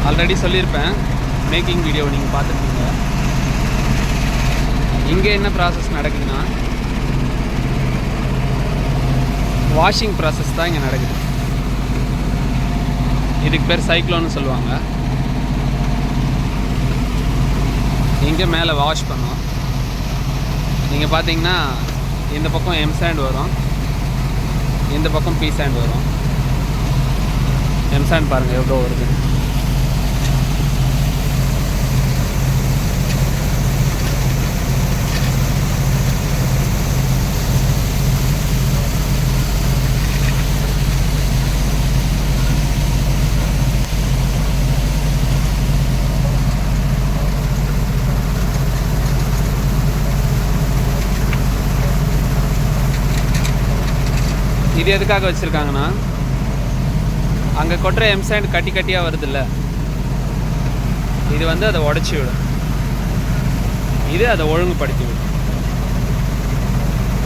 Already சொல்லியிருப்பேன், making video நீங்கள் பார்த்துருப்பீங்க. இங்கே என்ன ப்ராசஸ் நடக்குதுன்னா, வாஷிங் ப்ராசஸ் தான் இங்கே நடக்குது. இதுக்கு பேர் சைக்ளோன்னு சொல்லுவாங்க. இங்கே மேலே வாஷ் பண்ணோம். நீங்கள் பார்த்தீங்கன்னா இந்த பக்கம் எம் சாண்ட் வரும், இந்த பக்கம் பி சாண்ட் வரும். எம் சாண்ட் பாருங்கள் எவ்வளோ வருது. இது எதுக்காக வச்சுருக்காங்கன்னா, அங்கே கொட்டுற எம் சாண்ட் கட்டி கட்டியாக வருதுல்ல, இது வந்து அதை உடச்சி விடும், இது அதை ஒழுங்குபடுத்தி விடும்.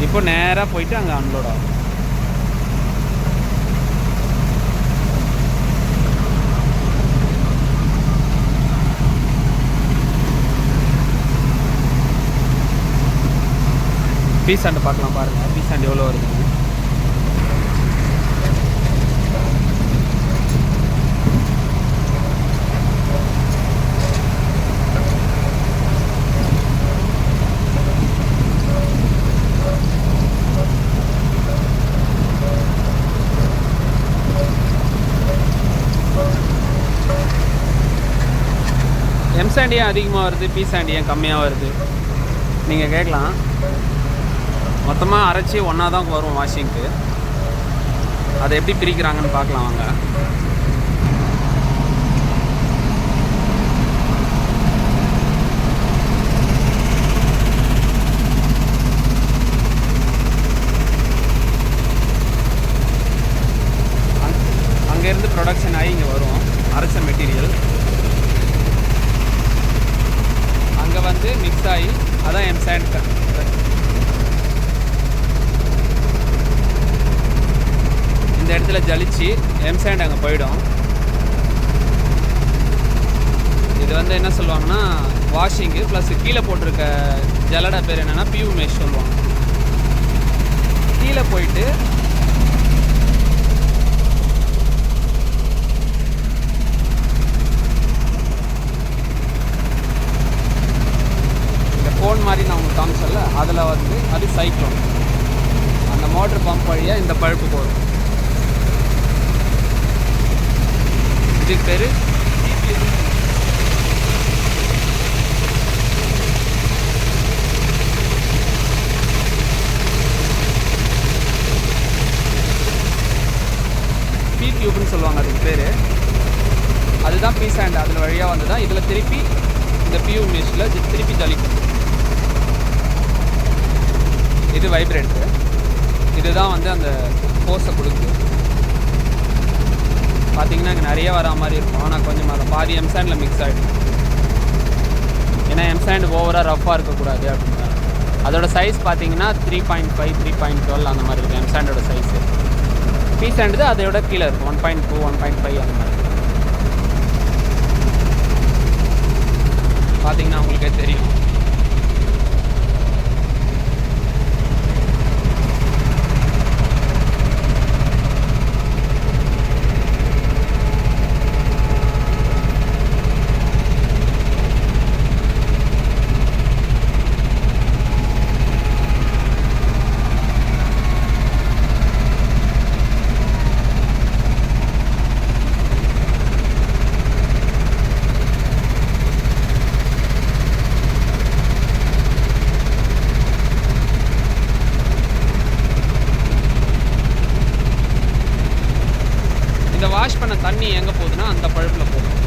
இப்போ நேராக போயிட்டு அங்கே அன்லோட் ஆகும். பி சாண்ட் பார்க்கலாம் பாருங்கள், பி சாண்ட் எவ்வளோ வருது. எம் சாண்ட் ஏன் அதிகமாக வருது, பி சாண்ட் ஏன் கம்மியாக வருது நீங்கள் கேட்கலாம். மொத்தமாக அரைச்சி ஒன்றா தான் வரும் வாஷிங்க்கு. அதை எப்படி பிரிக்கிறாங்கன்னு பார்க்கலாம் வாங்க. அங்கேருந்து ப்ரொடக்ஷன் ஆகி இங்கே வரும் அரைச்ச மெட்டீரியல். அங்கே வந்து மிக்ஸ் ஆகி அதான் எம் சாண்ட். இந்த இடத்துல ஜலிச்சு எம் சாண்ட் அங்கே போயிடும். இது வந்து என்ன சொல்லுவாங்கன்னா வாஷிங்கு ப்ளஸ் கீழே போட்டிருக்க ஜலடா பேர் என்னென்னா பியூ மேஷ் சொல்லுவாங்க. கீழே போயிட்டு கோன் மாதிரி நான் உங்களுக்கு காமிச்சல, அதில் வந்து அது சைக்ளோன். அந்த மோட்டர் பம்ப் வழியாக இந்த பழுப்பு போகும். இதுக்கு பேர் பி டியூப்னு சொல்லுவாங்க. அதுக்கு பேர் அதுதான் பி சாண்ட். அதில் வழியாக வந்து தான் இதில் திருப்பி இந்த பியூ மெஷில் திருப்பி ஜலிக்கும். இது வைப்ரேட்டரு. இதுதான் வந்து அந்த ஃபோர்ஸை கொடுக்குது. பார்த்தீங்கன்னா இங்கே நிறைய வரா மாதிரி இருக்கும், ஆனால் கொஞ்சம் அதை பாதி எம் சாண்டில் மிக்ஸ் ஆகிடும். ஏன்னா எம் சாண்ட் ஓவராக ரஃப்பாக இருக்கக்கூடாது அப்படின்னா. அதோட சைஸ் பார்த்தீங்கன்னா 3.5 3.12 அந்த மாதிரி இருக்கும் எம் சாண்டோட சைஸு. பி சாண்டு அதோட கீழே இருக்கும் 1.2 1.5 அந்த மாதிரி. பார்த்தீங்கன்னா உங்களுக்கே தெரியும். வாஷ் பண்ண தண்ணி எங்கே போகுதுன்னா அந்த பழுப்பில் போகும்.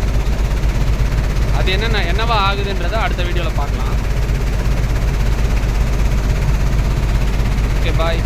அது என்னவா ஆகுதுன்றதை அடுத்த வீடியோவில் பார்க்கலாம். Okay bye.